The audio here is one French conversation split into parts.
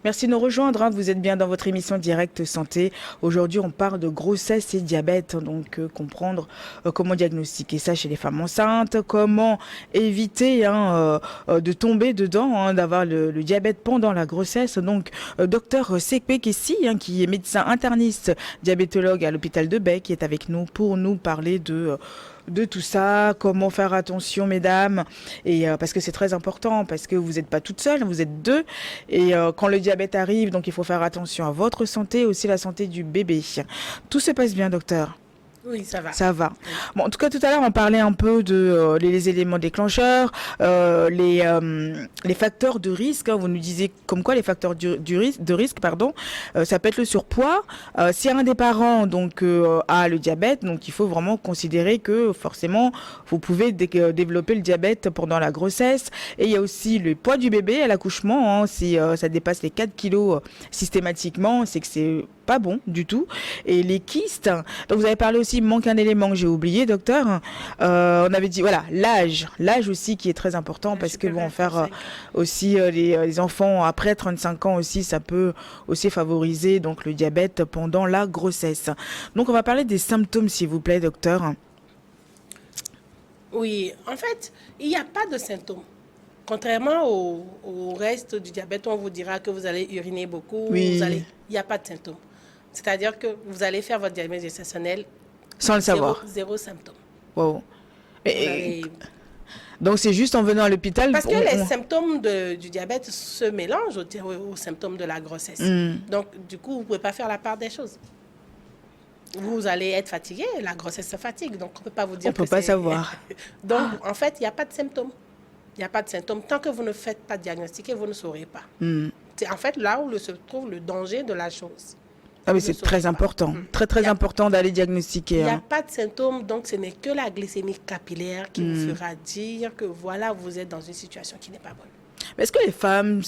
Merci de nous rejoindre, hein. Vous êtes bien dans votre émission Direct Santé. Aujourd'hui, on parle de grossesse et diabète. Donc, comprendre comment diagnostiquer ça chez les femmes enceintes, comment éviter de tomber dedans, hein, d'avoir le diabète pendant la grossesse. Donc, docteur Sekpe Kessi, hein, qui est médecin interniste diabétologue à l'hôpital de Bec, qui est avec nous pour nous parler de tout ça, comment faire attention, mesdames, et parce que c'est très important, parce que vous n'êtes pas toute seule, vous êtes deux, et quand le diabète arrive, donc il faut faire attention à votre santé, aussi la santé du bébé. Tout se passe bien, docteur? Oui, ça va. Ça va. Oui. Bon, en tout cas, tout à l'heure, on parlait un peu de les éléments déclencheurs, les facteurs de risque, hein. Vous nous disiez comme quoi les facteurs de risque, pardon, ça peut être le surpoids. Si un des parents donc a le diabète, donc il faut vraiment considérer que forcément, vous pouvez développer le diabète pendant la grossesse. Et il y a aussi le poids du bébé à l'accouchement, hein. Si ça dépasse les 4 kilos systématiquement, c'est que c'est pas bon du tout. Et les kystes, donc vous avez parlé aussi, il manque un élément que j'ai oublié, docteur. On avait dit, voilà, l'âge aussi qui est très important, parce que bon, faire aussi les enfants après 35 ans aussi, ça peut aussi favoriser donc le diabète pendant la grossesse. Donc on va parler des symptômes, s'il vous plaît, docteur. Oui, en fait, il n'y a pas de symptômes. Contrairement au reste du diabète, on vous dira que vous allez uriner beaucoup, Oui. il n'y a pas de symptômes. C'est-à-dire que vous allez faire votre diabète gestationnel Sans le savoir. zéro symptôme. Wow. Vous allez- Donc c'est juste en venant à l'hôpital. Parce que les symptômes du diabète se mélangent aux symptômes de la grossesse. Donc, du coup, vous ne pouvez pas faire la part des choses. Vous allez être fatigué, la grossesse se fatigue, donc on ne peut pas vous dire On peut pas savoir. Donc, en fait, il n'y a pas de symptômes. Il n'y a pas de symptômes. Tant que vous ne faites pas diagnostiquer, vous ne saurez pas. C'est en fait là où se trouve le danger de la chose. Ah oui, Vous ne c'est saurez très pas. important. Très important d'aller diagnostiquer. Il n'y a Hein. pas de symptômes, donc ce n'est que la glycémie capillaire qui vous fera dire que voilà, vous êtes dans une situation qui n'est pas bonne. Mais est-ce que les femmes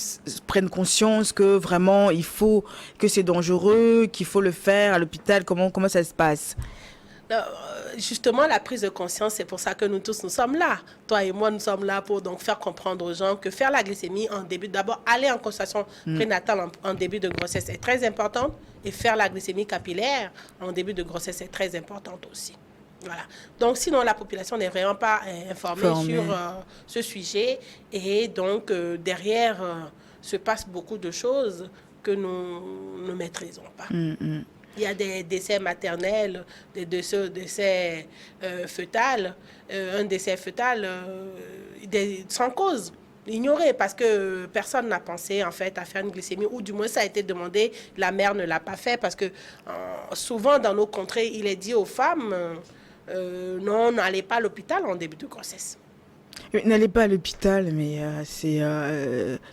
prennent conscience que vraiment il faut, que c'est dangereux, qu'il faut le faire à l'hôpital? Comment ça se passe? Justement, la prise de conscience, c'est pour ça que nous tous, nous sommes là. Toi et moi, nous sommes là pour donc faire comprendre aux gens que faire la glycémie en début, d'abord aller en consultation prénatale en début de grossesse est très importante, et faire la glycémie capillaire en début de grossesse est très importante aussi. Voilà. Donc, sinon, la population n'est vraiment pas informée sur ce sujet, et donc derrière se passe beaucoup de choses que nous ne maîtrisons pas. Il y a des décès maternels, des décès fœtals, un décès fœtal sans cause, ignoré, parce que personne n'a pensé en fait à faire une glycémie, ou du moins ça a été demandé, la mère ne l'a pas fait, parce que souvent dans nos contrées, il est dit aux femmes, non, n'allez pas à l'hôpital en début de grossesse. N'allez pas à l'hôpital, mais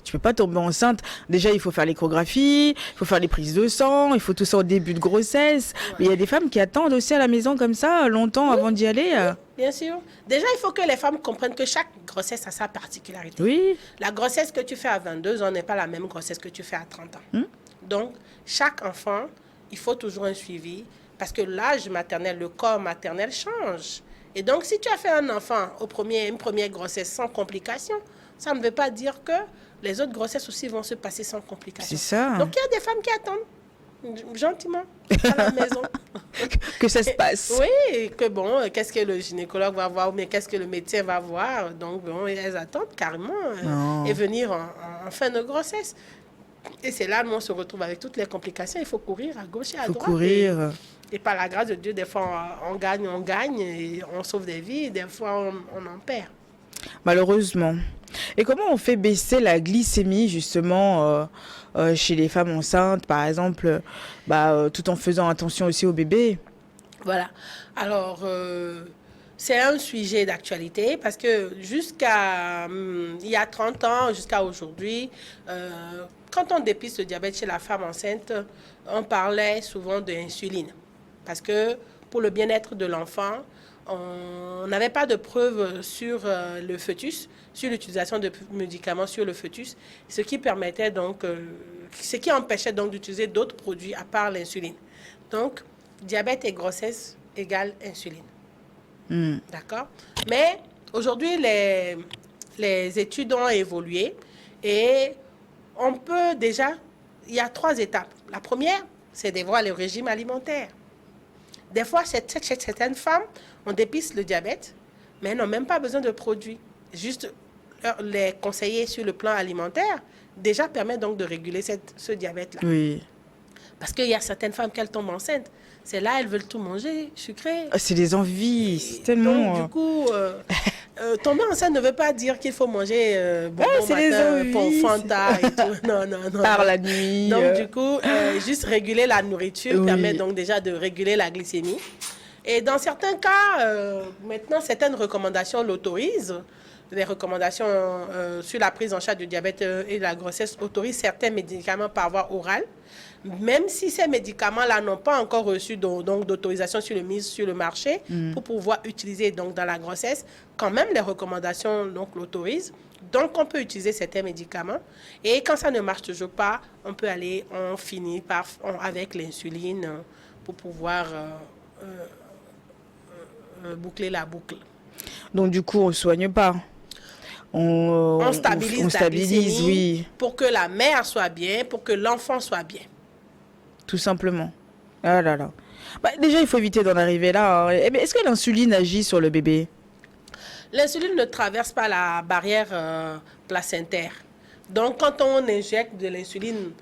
tu peux pas tomber enceinte. Déjà, il faut faire l'échographie, il faut faire les prises de sang, il faut tout ça au début de grossesse. Ouais. Mais il y a des femmes qui attendent aussi à la maison comme ça, longtemps avant d'y aller. Oui, bien sûr. Déjà, il faut que les femmes comprennent que chaque grossesse a sa particularité. Oui. La grossesse que tu fais à 22 ans n'est pas la même grossesse que tu fais à 30 ans. Donc, chaque enfant, il faut toujours un suivi, parce que l'âge maternel, le corps maternel change. Et donc, si tu as fait un enfant une première grossesse sans complications, ça ne veut pas dire que les autres grossesses aussi vont se passer sans complications. C'est ça. Donc, il y a des femmes qui attendent gentiment à la maison. Que ça se passe. Oui, que bon, qu'est-ce que le gynécologue va voir, mais qu'est-ce que le médecin va voir. Donc, bon, elles attendent carrément et venir en fin de grossesse. Et c'est là où on se retrouve avec toutes les complications. Il faut courir à gauche et à droite. Il faut courir. Et par la grâce de Dieu, des fois, on gagne, et on sauve des vies, et des fois, on en perd. Malheureusement. Et comment on fait baisser la glycémie, justement, chez les femmes enceintes, par exemple, tout en faisant attention aussi au bébé? Voilà. Alors, c'est un sujet d'actualité, parce que jusqu'à il y a 30 ans, jusqu'à aujourd'hui, quand on dépiste le diabète chez la femme enceinte, on parlait souvent de l'insuline. Parce que pour le bien-être de l'enfant, on n'avait pas de preuves sur le fœtus, sur l'utilisation de médicaments sur le fœtus, ce qui permettait donc, ce qui empêchait donc d'utiliser d'autres produits à part l'insuline. Donc, diabète et grossesse égale insuline. D'accord? Mais aujourd'hui, les études ont évolué, et on peut déjà il y a 3 étapes. La première, c'est de voir le régime alimentaire. Des fois, certaines femmes, on dépiste le diabète, mais elles n'ont même pas besoin de produits. Juste les conseiller sur le plan alimentaire, déjà permet donc de réguler ce diabète-là. Oui. Parce qu'il y a certaines femmes qui tombent enceintes. C'est là, elles veulent tout manger, sucré. C'est des envies, c'est tellement... Donc, du coup, tomber enceinte ne veut pas dire qu'il faut manger c'est matin, les pour envies. Fanta et tout. Non, non, non. Par la nuit. Donc, du coup, juste réguler la nourriture Oui. permet donc déjà de réguler la glycémie. Et dans certains cas, maintenant, certaines recommandations l'autorisent. Les recommandations sur la prise en charge du diabète et de la grossesse autorisent certains médicaments par voie orale, même si ces médicaments-là n'ont pas encore reçu d'autorisation sur le marché pour pouvoir utiliser donc, dans la grossesse. Quand même, les recommandations l'autorisent. Donc, on peut utiliser certains médicaments. Et quand ça ne marche toujours pas, on finit avec l'insuline pour pouvoir boucler la boucle. Donc, du coup, on ne soigne pas. On stabilise la glycémie, oui. Pour que la mère soit bien, pour que l'enfant soit bien. Tout simplement. Ah là là. Bah, déjà, il faut éviter d'en arriver là. Hein. Mais est-ce que l'insuline agit sur le bébé? L'insuline ne traverse pas la barrière placentaire. Donc, quand on injecte de l'insuline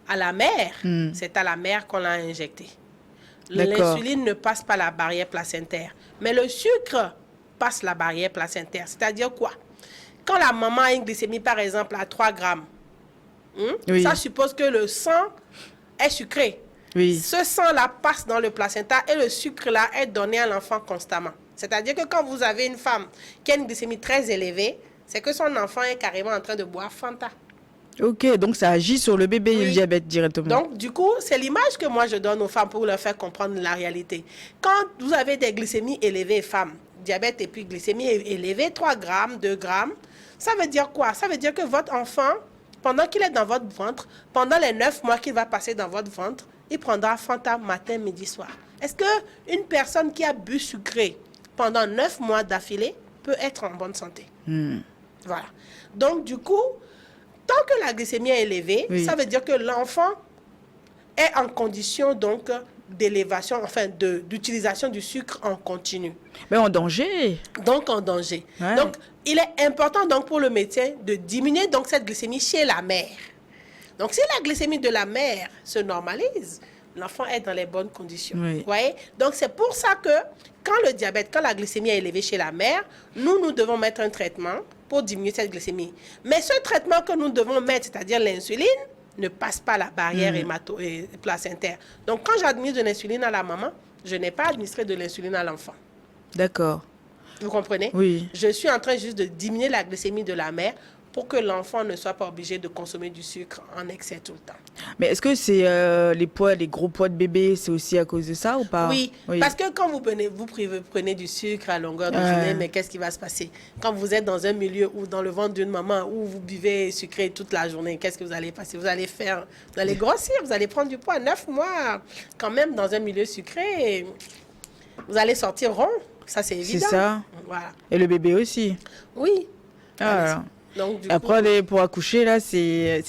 à la mère, c'est à la mère qu'on l'a injectée. L'insuline ne passe pas la barrière placentaire. Mais le sucre passe la barrière placentaire. C'est-à-dire quoi? Quand la maman a une glycémie, par exemple, à 3 grammes, oui. ça suppose que le sang est sucré. Oui. Ce sang-là passe dans le placenta et le sucre-là est donné à l'enfant constamment. C'est-à-dire que quand vous avez une femme qui a une glycémie très élevée, c'est que son enfant est carrément en train de boire Fanta. Ok, donc ça agit sur le bébé et le diabète directement. Donc, du coup, c'est l'image que moi je donne aux femmes pour leur faire comprendre la réalité. Quand vous avez des glycémies élevées, femmes, diabète et puis glycémie élevée, 3 grammes, 2 grammes, ça veut dire quoi? Ça veut dire que votre enfant, pendant qu'il est dans votre ventre, pendant les 9 mois qu'il va passer dans votre ventre, il prendra Fanta matin, midi, soir. Est-ce qu'une personne qui a bu sucré pendant 9 mois d'affilée peut être en bonne santé? Voilà. Donc, du coup, tant que la glycémie est élevée, ça veut dire que l'enfant est en condition donc d'élévation, enfin d'utilisation du sucre en continu. Mais en danger. Donc en danger. Ouais. Donc il est important donc pour le médecin de diminuer donc cette glycémie chez la mère. Donc si la glycémie de la mère se normalise, l'enfant est dans les bonnes conditions. Oui. Vous voyez? Donc c'est pour ça que quand la glycémie est élevée chez la mère, nous devons mettre un traitement pour diminuer cette glycémie. Mais ce traitement que nous devons mettre, c'est-à-dire l'insuline, ne passe pas la barrière placentaire. Donc, quand j'administre de l'insuline à la maman, je n'ai pas administré de l'insuline à l'enfant. D'accord. Vous comprenez? Oui. Je suis en train juste de diminuer la glycémie de la mère pour que l'enfant ne soit pas obligé de consommer du sucre en excès tout le temps. Mais est-ce que c'est les gros poids de bébé, c'est aussi à cause de ça ou pas? Oui, parce que quand vous prenez du sucre à longueur de journée, mais qu'est-ce qui va se passer? Quand vous êtes dans un milieu ou dans le ventre d'une maman où vous buvez sucré toute la journée, qu'est-ce que vous allez passer? Vous allez grossir, vous allez prendre du poids. 9 mois, quand même, dans un milieu sucré, vous allez sortir rond. Ça, c'est évident. C'est ça. Voilà. Et le bébé aussi? Oui. Ah, donc, après, pour accoucher, là, c'est...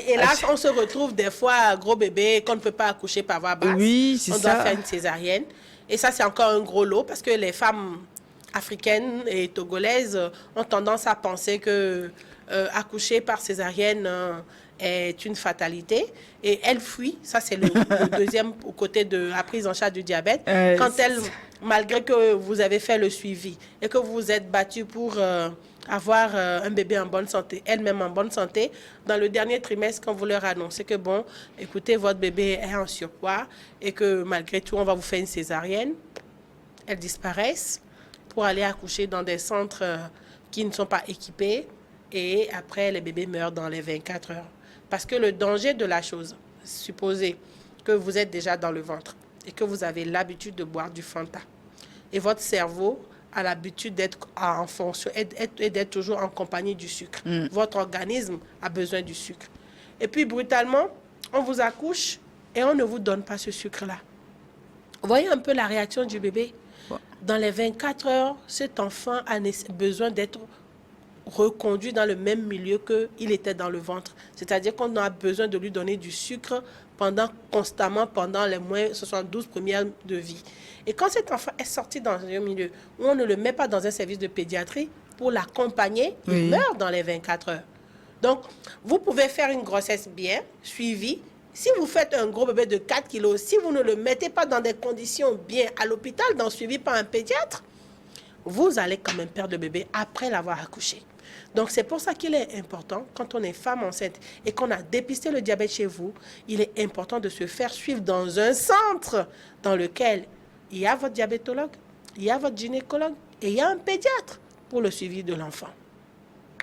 Et là, on se retrouve des fois, gros bébé, qu'on ne peut pas accoucher par voie basse. Oui, c'est ça. On doit faire une césarienne. Et ça, c'est encore un gros lot parce que les femmes africaines et togolaises ont tendance à penser que accoucher par césarienne est une fatalité. Et elles fuient. Ça, c'est le deuxième côté de la prise en charge du diabète. Quand elles, malgré que vous avez fait le suivi et que vous vous êtes battu pour... avoir un bébé en bonne santé, elle-même en bonne santé, dans le dernier trimestre, quand vous leur annoncez que, bon, écoutez, votre bébé est en surpoids et que malgré tout, on va vous faire une césarienne, elles disparaissent pour aller accoucher dans des centres qui ne sont pas équipés et après, les bébés meurent dans les 24 heures. Parce que le danger de la chose, supposez que vous êtes déjà dans le ventre et que vous avez l'habitude de boire du Fanta et votre cerveau a l'habitude d'être en fonction et d'être toujours en compagnie du sucre. Votre organisme a besoin du sucre. Et puis, brutalement, on vous accouche et on ne vous donne pas ce sucre-là. Vous voyez un peu la réaction du bébé? Dans les 24 heures, cet enfant a besoin d'être reconduit dans le même milieu qu'il était dans le ventre. C'est-à-dire qu'on a besoin de lui donner du sucre constamment pendant les moins 72 premières de vie. Et quand cet enfant est sorti dans un milieu où on ne le met pas dans un service de pédiatrie pour l'accompagner, il meurt dans les 24 heures. Donc, vous pouvez faire une grossesse bien suivie. Si vous faites un gros bébé de 4 kilos, si vous ne le mettez pas dans des conditions bien à l'hôpital, suivi par un pédiatre, vous allez quand même perdre le bébé après l'avoir accouché. Donc, c'est pour ça qu'il est important, quand on est femme enceinte et qu'on a dépisté le diabète chez vous, il est important de se faire suivre dans un centre dans lequel il y a votre diabétologue, il y a votre gynécologue et il y a un pédiatre pour le suivi de l'enfant.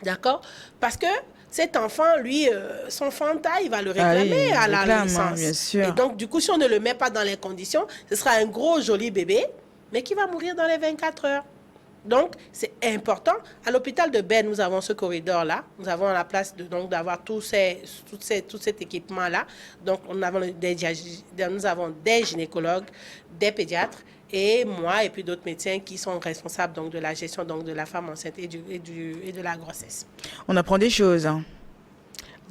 D'accord? Parce que cet enfant, lui, son Fanta, il va le réclamer à la naissance. Bien sûr. Et donc, du coup, si on ne le met pas dans les conditions, ce sera un gros, joli bébé, mais qui va mourir dans les 24 heures. Donc, c'est important. À l'hôpital de Ben, nous avons ce corridor-là. Nous avons la place d'avoir tout cet équipement-là. Donc, nous avons des gynécologues, des pédiatres, et moi, et puis d'autres médecins qui sont responsables de la gestion de la femme enceinte et de la grossesse. On apprend des choses.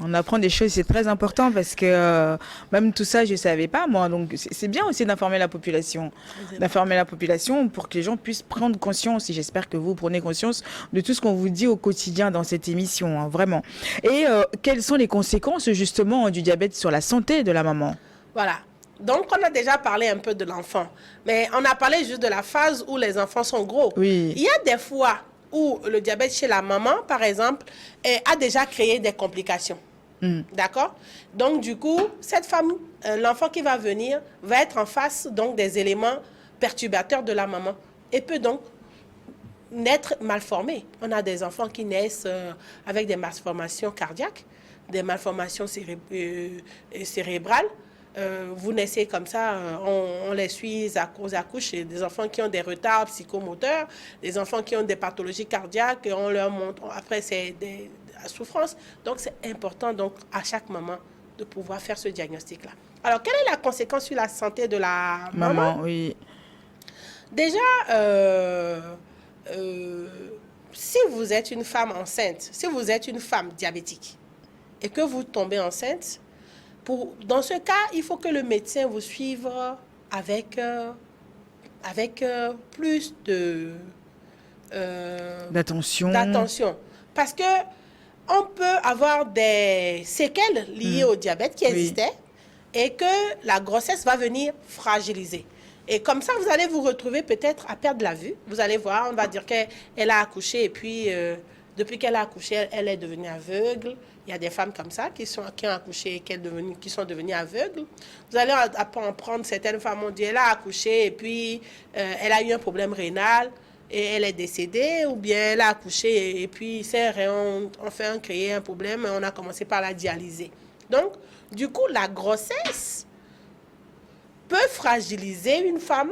On apprend des choses, c'est très important parce que même tout ça, je ne savais pas, moi. Donc, c'est bien aussi d'informer la population. D'informer la population pour que les gens puissent prendre conscience. Et j'espère que vous prenez conscience de tout ce qu'on vous dit au quotidien dans cette émission, vraiment. Et quelles sont les conséquences, justement, du diabète sur la santé de la maman? Voilà. Donc, on a déjà parlé un peu de l'enfant. Mais on a parlé juste de la phase où les enfants sont gros. Oui. Il y a des fois où le diabète chez la maman, par exemple, a déjà créé des complications. D'accord? Donc, du coup, cette femme, l'enfant qui va venir, va être en face des éléments perturbateurs de la maman et peut donc naître mal formé. On a des enfants qui naissent avec des malformations cardiaques, des malformations cérébrales. Vous naissez comme ça, on les suit aux accouches, des enfants qui ont des retards psychomoteurs, des enfants qui ont des pathologies cardiaques, et on leur montre, après c'est des souffrances. Donc c'est important à chaque maman de pouvoir faire ce diagnostic-là. Alors, quelle est la conséquence sur la santé de la maman? Oui. Déjà, si vous êtes une femme enceinte, si vous êtes une femme diabétique et que vous tombez enceinte, dans ce cas, il faut que le médecin vous suive avec plus d'attention. Parce que on peut avoir des séquelles liées au diabète qui existaient et que la grossesse va venir fragiliser. Et comme ça, vous allez vous retrouver peut-être à perdre la vue. Vous allez voir, on va dire qu'elle a accouché et puis depuis qu'elle a accouché, elle est devenue aveugle. Il y a des femmes comme ça qui ont accouché et qui sont devenues aveugles. Vous allez en prendre certaines femmes, on dit elle a accouché et puis elle a eu un problème rénal et elle est décédée, ou bien elle a accouché et puis ses reins ont créé un problème et on a commencé par la dialyser. Donc, du coup, la grossesse peut fragiliser une femme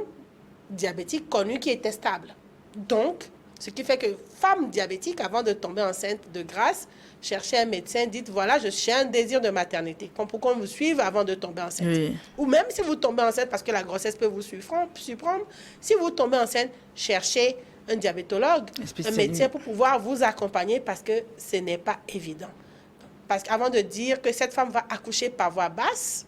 diabétique connue qui était stable. Donc, ce qui fait que femme diabétique, avant de tomber enceinte de grâce, cherchez un médecin, dites voilà, j'ai un désir de maternité. Pour qu'on vous suive avant de tomber enceinte. Oui. Ou même si vous tombez enceinte, parce que la grossesse peut vous surprendre, si vous tombez enceinte, cherchez un diabétologue, un médecin pour pouvoir vous accompagner parce que ce n'est pas évident. Parce qu'avant de dire que cette femme va accoucher par voie basse,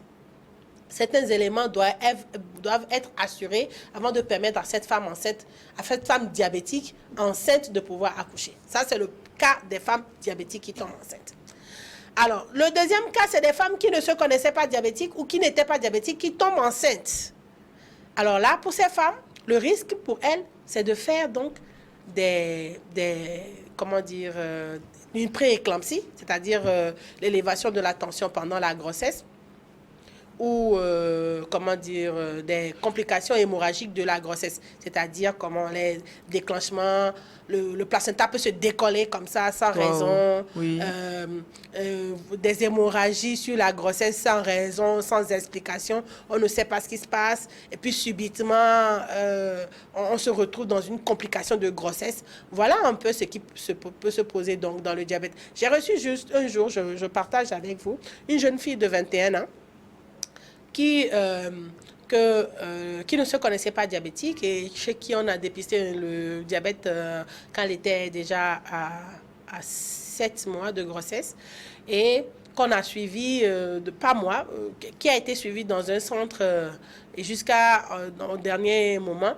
certains éléments doivent être assurés avant de permettre à cette femme enceinte, à cette femme diabétique enceinte de pouvoir accoucher. Ça, c'est le cas des femmes diabétiques qui tombent enceintes. Alors, le deuxième cas, c'est des femmes qui ne se connaissaient pas diabétiques ou qui n'étaient pas diabétiques, qui tombent enceintes. Alors là, pour ces femmes, le risque pour elles, c'est de faire donc une prééclampsie, c'est-à-dire l'élévation de la tension pendant la grossesse, ou des complications hémorragiques de la grossesse, c'est-à-dire les déclenchements, le placenta peut se décoller comme ça sans raison, des hémorragies sur la grossesse sans raison, sans explication, on ne sait pas ce qui se passe, et puis subitement on se retrouve dans une complication de grossesse. Voilà un peu ce qui peut se poser donc dans le diabète. J'ai reçu juste un jour, je partage avec vous, une jeune fille de 21 ans qui ne se connaissait pas diabétique et chez qui on a dépisté le diabète quand elle était déjà à 7 mois de grossesse et qu'on a suivi, pas moi, qui a été suivi dans un centre et jusqu'à au dernier moment.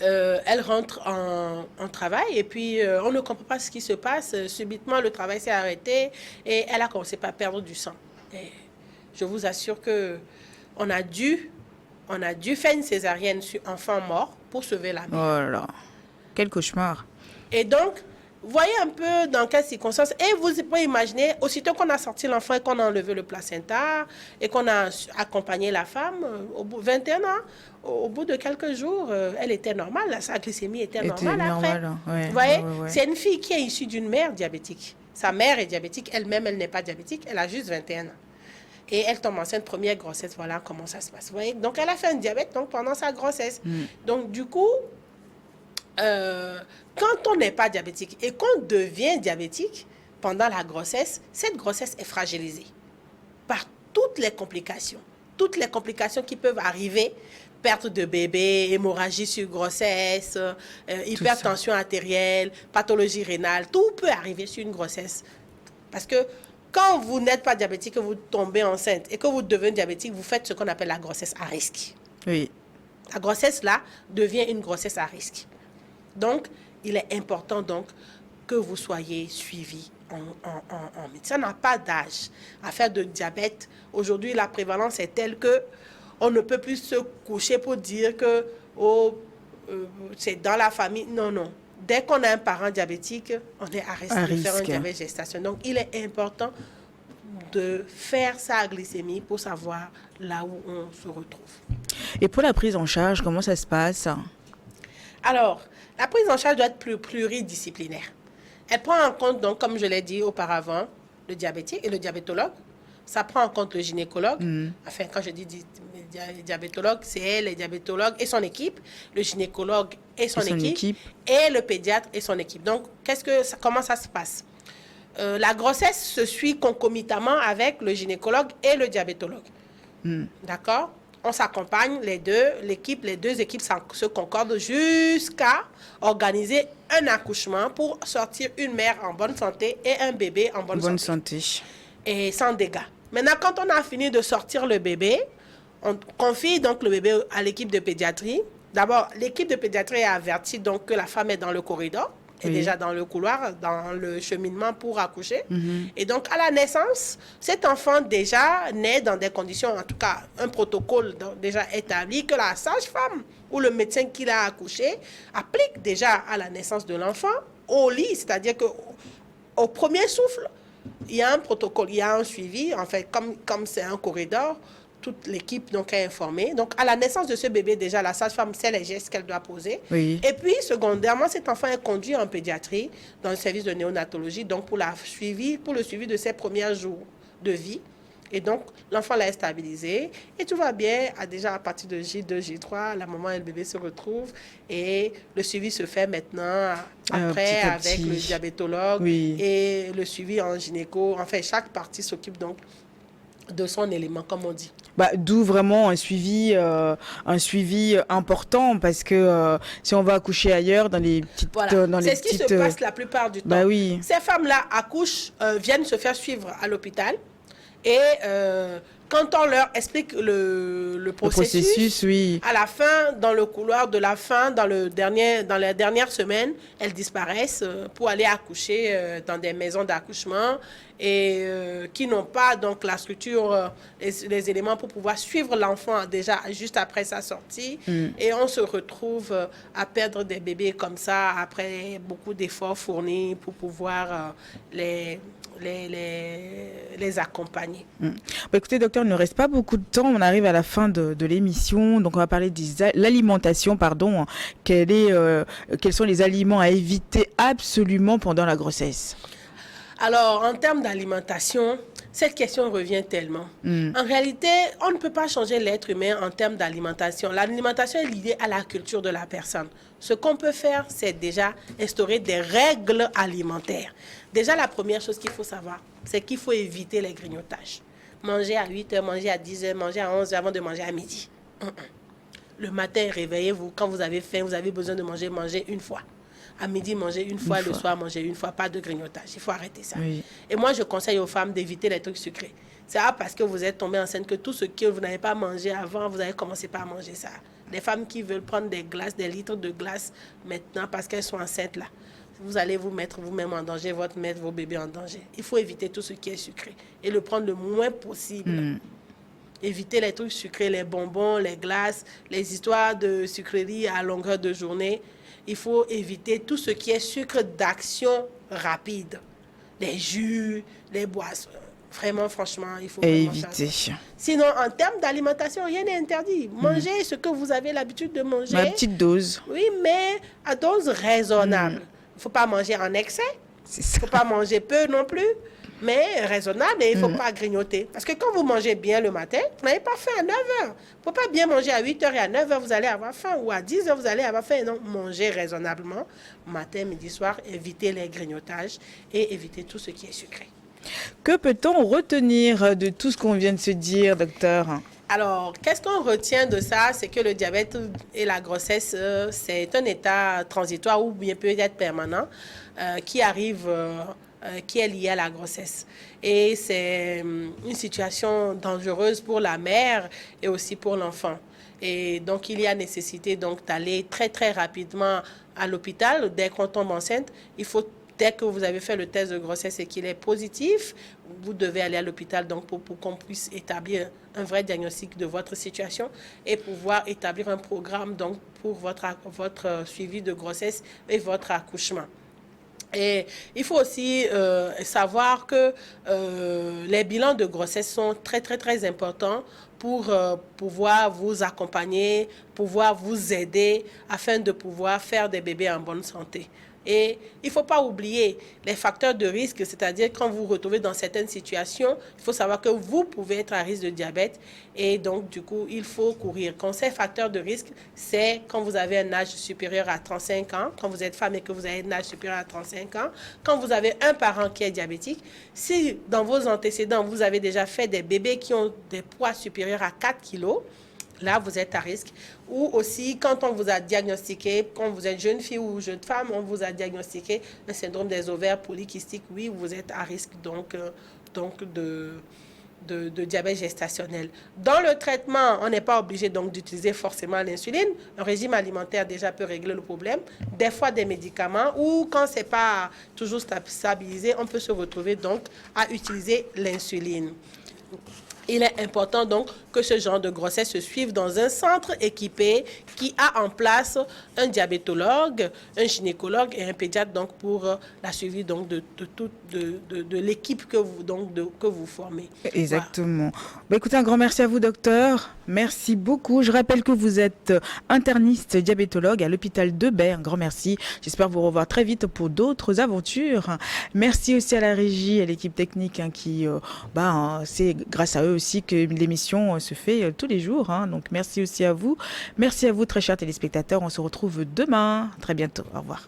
Elle rentre en travail et puis on ne comprend pas ce qui se passe. Subitement, le travail s'est arrêté et elle a commencé par perdre du sang. Et je vous assure que on a dû faire une césarienne sur enfant mort pour sauver la mère. Oh là là, quel cauchemar. Et donc, voyez un peu dans quelles circonstances. Et vous pouvez imaginer, aussitôt qu'on a sorti l'enfant et qu'on a enlevé le placenta et qu'on a accompagné la femme, au bout de 21 ans, au bout de quelques jours, elle était normale. Sa glycémie était normale après. Ouais, vous voyez, ouais. c'est une fille qui est issue d'une mère diabétique. Sa mère est diabétique, elle-même, elle n'est pas diabétique, elle a juste 21 ans. Et elle tombe enceinte, première grossesse, voilà comment ça se passe. Vous voyez, donc elle a fait un diabète donc, pendant sa grossesse. Donc du coup, quand on n'est pas diabétique et qu'on devient diabétique pendant la grossesse, cette grossesse est fragilisée par toutes les complications qui peuvent arriver, perte de bébé, hémorragie sur grossesse, hypertension artérielle, pathologie rénale, tout peut arriver sur une grossesse. Parce que quand vous n'êtes pas diabétique, que vous tombez enceinte et que vous devenez diabétique, vous faites ce qu'on appelle la grossesse à risque. Oui. La grossesse, là, devient une grossesse à risque. Donc, il est important donc que vous soyez suivi en médecin. Ça n'a pas d'âge à faire de diabète. Aujourd'hui, la prévalence est telle que on ne peut plus se coucher pour dire que c'est dans la famille. Non, non. Dès qu'on a un parent diabétique, on est à risque de faire un diabète gestation. Donc, il est important de faire sa glycémie pour savoir là où on se retrouve. Et pour la prise en charge, comment ça se passe? Alors, la prise en charge doit être pluridisciplinaire. Elle prend en compte, donc, comme je l'ai dit auparavant, le diabétique et le diabétologue. Ça prend en compte le gynécologue. Enfin, quand je dis diabétologue, c'est les diabétologues et son équipe, le gynécologue et son équipe, et le pédiatre et son équipe. Donc, comment ça se passe? La grossesse se suit concomitamment avec le gynécologue et le diabétologue. D'accord? On s'accompagne, les deux équipes se concordent jusqu'à organiser un accouchement pour sortir une mère en bonne santé et un bébé en bonne santé. Et sans dégâts. Maintenant, quand on a fini de sortir le bébé, on confie donc le bébé à l'équipe de pédiatrie. D'abord, l'équipe de pédiatrie est avertie donc que la femme est dans le corridor, est déjà dans le couloir, dans le cheminement pour accoucher. Et donc, à la naissance, cet enfant déjà naît dans des conditions, en tout cas, un protocole déjà établi que la sage-femme ou le médecin qui l'a accouché applique déjà à la naissance de l'enfant au lit. C'est-à-dire qu'au premier souffle, il y a un protocole, il y a un suivi. En fait, comme c'est un corridor, toute l'équipe donc est informée. Donc, à la naissance de ce bébé, déjà, la sage-femme sait les gestes qu'elle doit poser. Oui. Et puis, secondairement, cet enfant est conduit en pédiatrie dans le service de néonatologie, donc pour le suivi de ses premiers jours de vie. Et donc, l'enfant l'a stabilisé et tout va bien. Déjà, à partir de J2, J3, la maman et le bébé se retrouvent et le suivi se fait maintenant après avec le diabétologue et le suivi en gynéco. Enfin, chaque partie s'occupe donc de son élément, comme on dit. D'où vraiment un suivi important parce que si on va accoucher ailleurs dans les petites... C'est ce qui se passe la plupart du temps. Ces femmes-là accouchent, viennent se faire suivre à l'hôpital et quand on leur explique le processus, à la fin, dans le couloir de la fin, dans les dernières semaines, elles disparaissent pour aller accoucher dans des maisons d'accouchement et qui n'ont pas donc la structure, les éléments pour pouvoir suivre l'enfant déjà juste après sa sortie. Et on se retrouve à perdre des bébés comme ça après beaucoup d'efforts fournis pour pouvoir les accompagner. Écoutez, docteur, il ne reste pas beaucoup de temps. On arrive à la fin de l'émission. Donc, on va parler de l'alimentation, pardon. Quels sont les aliments à éviter absolument pendant la grossesse? Alors, en termes d'alimentation, cette question revient tellement. En réalité, on ne peut pas changer l'être humain en termes d'alimentation. L'alimentation est liée à la culture de la personne. Ce qu'on peut faire, c'est déjà instaurer des règles alimentaires. Déjà, la première chose qu'il faut savoir, c'est qu'il faut éviter les grignotages. Manger à 8 h, manger à 10 h, manger à 11 h avant de manger à midi. Le matin, réveillez-vous. Quand vous avez faim, vous avez besoin de manger, mangez une fois. À midi, manger une fois, le soir, manger une fois, pas de grignotage. Il faut arrêter ça. Et moi, je conseille aux femmes d'éviter les trucs sucrés. C'est pas parce que vous êtes tombée enceinte que tout ce que vous n'avez pas mangé avant, vous avez commencé par manger ça. Les femmes qui veulent prendre des glaces, des litres de glace maintenant parce qu'elles sont enceintes là, vous allez vous mettre vous-même en danger, mettre vos bébés en danger. Il faut éviter tout ce qui est sucré et le prendre le moins possible. Éviter les trucs sucrés, les bonbons, les glaces, les histoires de sucreries à longueur de journée. Il faut éviter tout ce qui est sucre d'action rapide. Les jus, les boissons. Vraiment, franchement, il faut éviter. Sinon, en termes d'alimentation, rien n'est interdit. Mangez ce que vous avez l'habitude de manger. Ma petite dose. Oui, mais à dose raisonnable. Il ne faut pas manger en excès. Il ne faut pas manger peu non plus, mais raisonnable et il ne faut pas grignoter. Parce que quand vous mangez bien le matin, vous n'avez pas faim à 9 heures. Il ne faut pas bien manger à 8 heures et à 9 heures, vous allez avoir faim. Ou à 10 heures, vous allez avoir faim. Non, mangez raisonnablement. Matin, midi, soir, évitez les grignotages et évitez tout ce qui est sucré. Que peut-on retenir de tout ce qu'on vient de se dire, docteur? Alors, qu'est-ce qu'on retient de ça? C'est que le diabète et la grossesse, c'est un état transitoire ou bien peut-être permanent qui arrive, qui est lié à la grossesse. Et c'est une situation dangereuse pour la mère et aussi pour l'enfant. Et donc, il y a nécessité donc d'aller très, très rapidement à l'hôpital. Dès qu'on tombe enceinte, dès que vous avez fait le test de grossesse et qu'il est positif, vous devez aller à l'hôpital donc pour qu'on puisse établir un vrai diagnostic de votre situation et pouvoir établir un programme donc pour votre suivi de grossesse et votre accouchement. Et il faut aussi savoir que les bilans de grossesse sont très, très, très importants pour pouvoir vous accompagner, pouvoir vous aider afin de pouvoir faire des bébés en bonne santé. Et il ne faut pas oublier les facteurs de risque, c'est-à-dire quand vous vous retrouvez dans certaines situations, il faut savoir que vous pouvez être à risque de diabète et donc du coup, il faut courir. Quand ces facteurs de risque, c'est quand vous avez un âge supérieur à 35 ans, quand vous êtes femme et que vous avez un âge supérieur à 35 ans, quand vous avez un parent qui est diabétique, si dans vos antécédents, vous avez déjà fait des bébés qui ont des poids supérieurs à 4 kilos, là, vous êtes à risque. Ou aussi, quand on vous a diagnostiqué, quand vous êtes jeune fille ou jeune femme, on vous a diagnostiqué le syndrome des ovaires polykystiques, oui, vous êtes à risque donc de diabète gestationnel. Dans le traitement, on n'est pas obligé donc d'utiliser forcément l'insuline. Un régime alimentaire déjà peut régler le problème. Des fois, des médicaments ou quand ce n'est pas toujours stabilisé, on peut se retrouver donc à utiliser l'insuline. Il est important donc que ce genre de grossesse se suive dans un centre équipé qui a en place un diabétologue, un gynécologue et un pédiatre donc pour la suivi donc de l'équipe que vous formez. Exactement. Voilà. Bah, écoutez, un grand merci à vous, docteur. Merci beaucoup. Je rappelle que vous êtes interniste diabétologue à l'hôpital de Baie. Un grand merci. J'espère vous revoir très vite pour d'autres aventures. Merci aussi à la régie et à l'équipe technique qui, c'est grâce à eux aussi que l'émission se fait tous les jours. Donc merci aussi à vous. Merci à vous, très chers téléspectateurs. On se retrouve demain. Très bientôt. Au revoir.